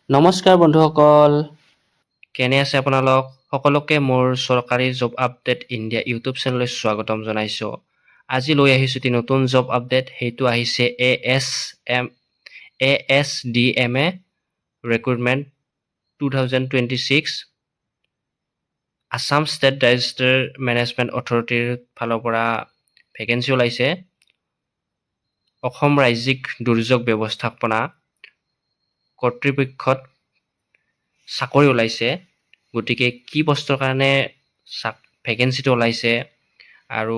নমস্কাৰ বন্ধুসকল, কেনে আছে আপোনালোক? সকলোকে মোৰ চৰকাৰী জব আপডেট ইণ্ডিয়া ইউটিউব চেনেললৈ স্বাগতম জনাইছোঁ। আজি লৈ আহিছোঁ এটি নতুন জব আপডেট, সেইটো আহিছে ASDMA recruitment 2026 Assam state disaster management অথৰিটিৰ ফালৰ পৰা ভেকেঞ্চি ওলাইছে। অসম ৰাজ্যিক দুৰ্যোগ ব্যৱস্থাপনা কৰ্তৃপক্ষত চাকৰি ওলাইছে। গতিকে কি পষ্টৰ কাৰণে ভেকেঞ্চিটো ওলাইছে আৰু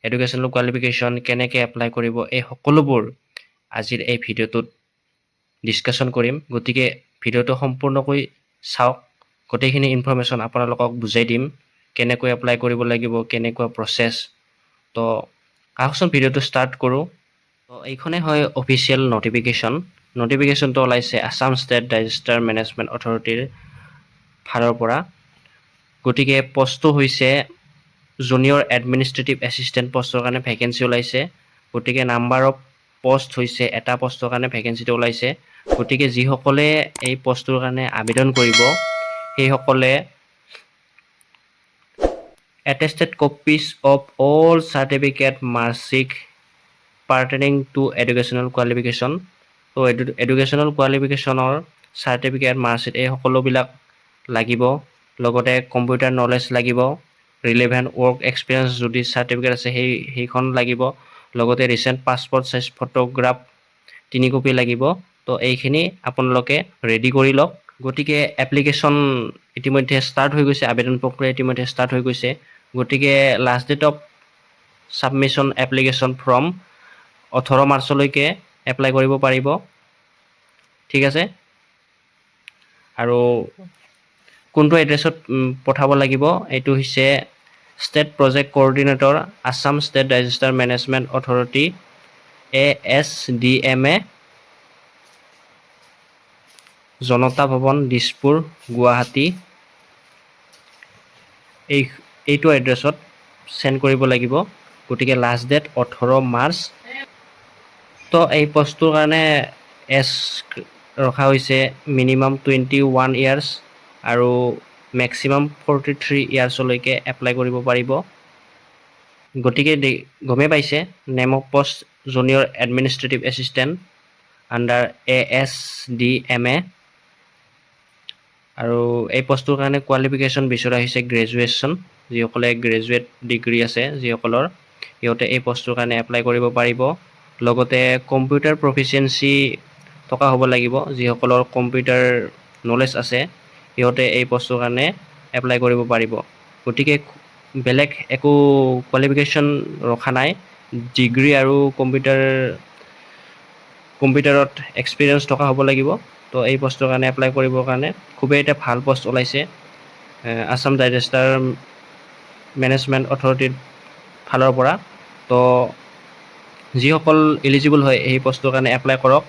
এডুকেশ্যনেল কোৱালিফিকেশ্যন কেনেকৈ এপ্লাই কৰিব, এই সকলোবোৰ আজিৰ এই ভিডিঅ'টোত ডিছকাশ্যন কৰিম। গতিকে ভিডিঅ'টো সম্পূৰ্ণকৈ চাওক। গোটেইখিনি ইনফৰ্মেশ্যন আপোনালোকক বুজাই দিম, কেনেকৈ এপ্লাই কৰিব লাগিব, কেনেকুৱা প্ৰচেছ। তো আহকচোন ভিডিঅ'টো ষ্টাৰ্ট কৰোঁ। তো এইখনেই হয় অফিচিয়েল নটিফিকেশ্যনটো ওলাইছে আছাম ষ্টেট ডিজাষ্টাৰ মেনেজমেণ্ট অথৰিটিৰ ফালৰ পৰা। গতিকে পষ্টটো হৈছে জুনিয়ৰ এডমিনিষ্ট্ৰেটিভ এছিষ্টেণ্ট পষ্টৰ কাৰণে ভেকেঞ্চি ওলাইছে। গতিকে নাম্বাৰ অফ পষ্ট হৈছে এটা পষ্টৰ কাৰণে ভেকেঞ্চিটো ওলাইছে। গতিকে যিসকলে এই পষ্টটোৰ কাৰণে আবেদন কৰিব সেইসকলে attested copies of all certificate marksheet pertaining to educational qualification। তো এডুকেশ্যনেল কোৱালিফিকেশ্যনৰ চাৰ্টিফিকেট মাৰ্কশ্বিট এই সকলোবিলাক লাগিব। লগতে কম্পিউটাৰ নলেজ লাগিব, ৰিলেভেণ্ট ৱৰ্ক এক্সপিৰিয়েঞ্চ যদি চাৰ্টিফিকেট আছে সেইখন লাগিব। লগতে recent passport size photograph 3 copy লাগিব। তো এইখিনি আপোনালোকে ৰেডি কৰি লওক। গতিকে এপ্লিকেশ্যন ইতিমধ্যে ষ্টাৰ্ট হৈ গৈছে, আবেদন প্ৰক্ৰিয়া ইতিমধ্যে ষ্টাৰ্ট হৈ গৈছে। গতিকে last date of submission application from 18 মাৰ্চলৈকে এপ্লাই কৰিব পাৰিব। ঠিক আছে, আৰু কোনটো এড্ৰেছত পঠাব লাগিব এইটো হৈছে state project coordinator Assam state disaster management authority ASDMA, জনতা ভৱন, দিছপুৰ, গুৱাহাটী। এইটো এড্ৰেছত চেণ্ড কৰিব লাগিব। গতিকে লাষ্ট ডেট 18 মাৰ্চ। তো এই পষ্টটোৰ কাৰণে এজ ৰখা হৈছে মিনিমাম 21 ইয়াৰ্ছ আৰু মেক্সিমাম 43 ইয়াৰ্ছলৈকে এপ্লাই কৰিব পাৰিব। গতিকে গমেই পাইছে, name of post junior administrative assistant under ASDMA। আৰু এই পষ্টটোৰ কাৰণে কোৱালিফিকেশ্যন বিচৰা হৈছে গ্ৰেজুৱেশ্যন। যিসকলে গ্ৰেজুৱেট ডিগ্ৰী আছে যিসকলৰ, সিহঁতে এই পষ্টটোৰ কাৰণে এপ্লাই কৰিব পাৰিব। লগতে কম্পিউটাৰ প্ৰফিচিয়েঞ্চি থকা হ'ব লাগিব। যিসকলৰ কম্পিউটাৰ নলেজ আছে সিহঁতে এই পষ্টটোৰ কাৰণে এপ্লাই কৰিব পাৰিব। গতিকে বেলেগ একো কোৱালিফিকেশ্যন ৰখা নাই, ডিগ্ৰী আৰু কম্পিউটাৰত এক্সপিৰিয়েঞ্চ থকা হ'ব লাগিব। তো এই পষ্টৰ কাৰণে এপ্লাই কৰিবৰ কাৰণে খুবেই এটা ভাল পষ্ট ওলাইছে আছাম ডিজাষ্টাৰ মেনেজমেণ্ট অথৰিটিৰ ফালৰ পৰা। তো যিসকল এলিজিবল হয় এই পষ্টৰ কাৰণে এপ্লাই কৰক।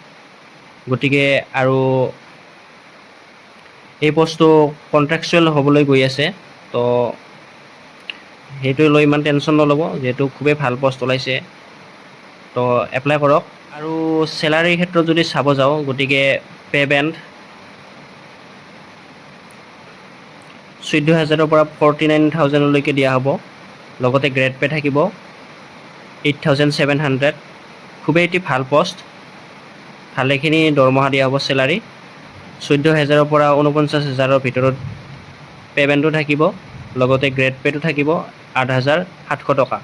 গতিকে আৰু এই পষ্টটো কণ্ট্ৰেকচুৱেল হ'বলৈ গৈ আছে। তো সেইটো লৈ ইমান টেনশ্যন নল'ব, যিহেতু খুবেই ভাল পষ্ট ওলাইছে। তো এপ্লাই কৰক। আৰু চেলাৰীৰ ক্ষেত্ৰত যদি চাব যাওঁ, গতিকে পে' বেণ্ড 14,000ৰ পৰা 49,000লৈকে দিয়া হ'ব। লগতে গ্ৰেড পে' থাকিব 8,700। খুবেই এটি ভাল পষ্ট, ভালেখিনি দৰমহা দিয়া হ'ব। চেলাৰী 14,000ৰ পৰা 49,000ৰ ভিতৰত পে'মেণ্টটো থাকিব। লগতে গ্ৰেড পে'টো থাকিব 8,700 টকা।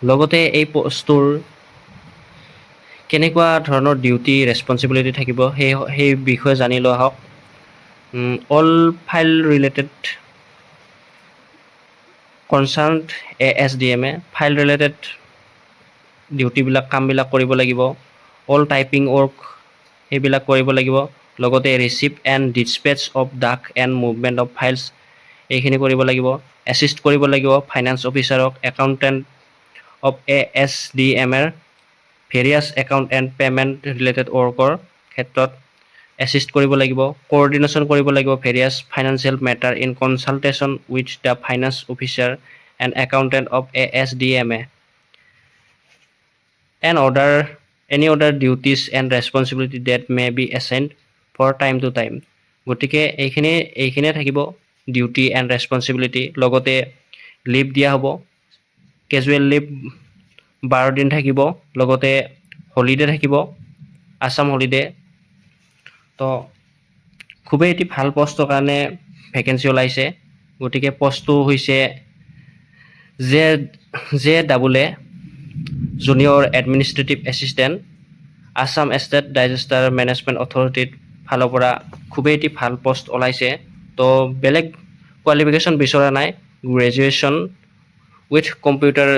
লগতে এই পষ্টটোৰ কেনেকুৱা ধৰণৰ ডিউটি ৰেছপনচিবিলিটি থাকিব সেই বিষয়ে জানি লোৱা হওক। All file related concern ASDMA file related ডিউটিবিলাক কামবিলাক কৰিব লাগিব। অল টাইপিং ৱৰ্ক সেইবিলাক কৰিব লাগিব। লগতে ৰিচিভ এণ্ড ডিছপেচ অফ ডাক এণ্ড মুভমেণ্ট অফ ফাইলছ এইখিনি কৰিব লাগিব। এছিষ্ট কৰিব লাগিব ফাইনেন্স অফিচাৰক, একাউণ্টেণ্ট অফ ASDMAৰ various account and payment related ৱৰ্কৰ ক্ষেত্ৰত এছিষ্ট কৰিব লাগিব। কোঅৰ্ডিনেশ্যন কৰিব লাগিব various financial matter in consultation with the finance officer and accountant of ASDMA and order any other duties and responsibility that may be assigned for time to time গতিকে এইখিনিয়ে থাকিব duty and responsibility লগতে live দিয়া হ'ব casual live 12 দিন থাকিব লগতে holiday থাকিব আসাম হলিডে তো খুবেই এটি ভাল পোষ্টৰ কাৰণে ভেকেন্সি ওলাইছে গতিকে পোষ্টটো হৈছে জে double A junior administrative assistant Assam state disaster management অথৰিটিৰ ফালৰ পৰা খুবেই এটি ভাল পোষ্ট ওলাইছে তো বেলেগ কোৱালিফিকেশ্যন বিচৰা নাই গ্ৰেজুৱেশ্যন উইথ কম্পিউটাৰ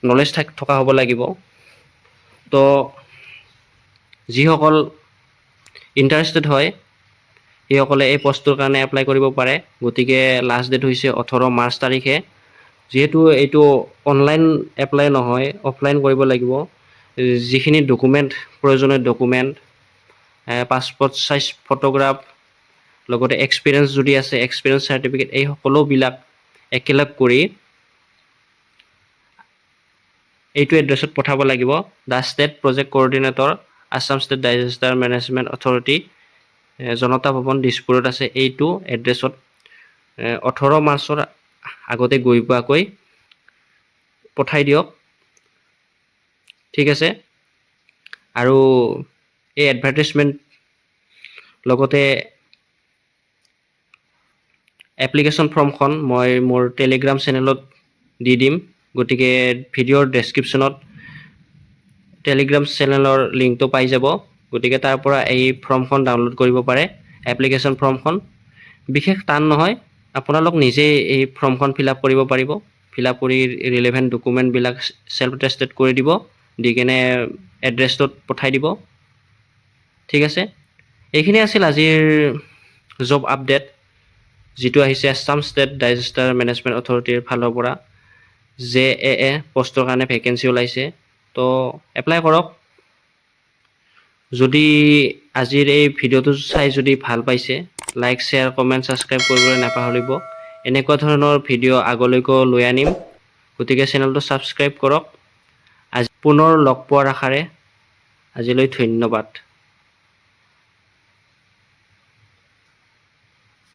নলেজ থকা হ'ব লাগিব তো যিসকল ইণ্টাৰেষ্টেড হয় সেইসকলে এই পোষ্টটোৰ কাৰণে এপ্লাই কৰিব পাৰে গতিকে লাষ্ট ডেট হৈছে 18 মাৰ্চ তাৰিখে যেহেতু এইটো অনলাইন এপ্লাই নহয় অফলাইন কৰিব লাগিব যিখিনি ডকুমেণ্ট প্ৰয়োজনীয় ডকুমেণ্ট পাছপোৰ্ট সাইজ ফটোগ্ৰাফ লগতে এক্সপিৰিয়েঞ্চ যদি আছে এক্সপিৰিয়েঞ্চ চাৰ্টিফিকেট এই সকলোবিলাক একেলগ কৰি এইটো এড্ৰেছত পঠাব লাগিব the state project coordinator Assam state disaster management authority Janata Bhawan দিছপুৰত আছে এইটো এড্ৰেছত 18 মাৰ্চৰ আগতে গৈ পোৱাকৈ পঠাই দিয়ক ঠিক আছে আৰু এই এডভাৰটাইজমেণ্ট লগতে এপ্লিকেশ্যন ফৰ্মখন মই মোৰ টেলিগ্ৰাম চেনেলত দি দিম গতিকে ভিডিঅ'ৰ ডেছক্ৰিপশ্যনত টেলিগ্ৰাম চেনেলৰ লিংকটো পাই যাব গতিকে তাৰ পৰা এই ফৰ্মখন ডাউনলোড কৰিব পাৰে এপ্লিকেশ্যন ফৰ্মখন বিশেষ টান নহয় আপোনালোক নিজে এই ফৰ্মখন ফিল আপ কৰিব পাৰিব ফিল আপ কৰি ৰিলেভেণ্ট ডকুমেণ্টবিলাক সেল্ফ টেষ্টেড কৰি দিব দি কেনে এড্ৰেছটোত পঠাই দিব ঠিক আছে এইখিনি আছিল আজিৰ জব আপডেট যেটো আহিছে আসাম ষ্টেট ডিজাষ্টাৰ মেনেজমেণ্ট অথৰিটিৰ ফালৰ পৰা JAA পোষ্টৰ কাৰণে ভেকেন্সি ওলাইছে তো এপ্লাই কৰক যদি আজিৰ এই ভিডিঅ'টো চাই যদি ভাল পাইছে লাইক শ্বেয়াৰ কমেণ্ট ছাবস্ক্ৰাইব কৰিবলৈ নাপাহৰিব এনেকুৱা ধৰণৰ ভিডিঅ' আগলৈকো লৈ আনিম গতিকে চেনেলটো ছাবস্ক্ৰাইব কৰক আজি পুনৰ লগ পোৱাৰ আশাৰে আজিলৈ ধন্যবাদ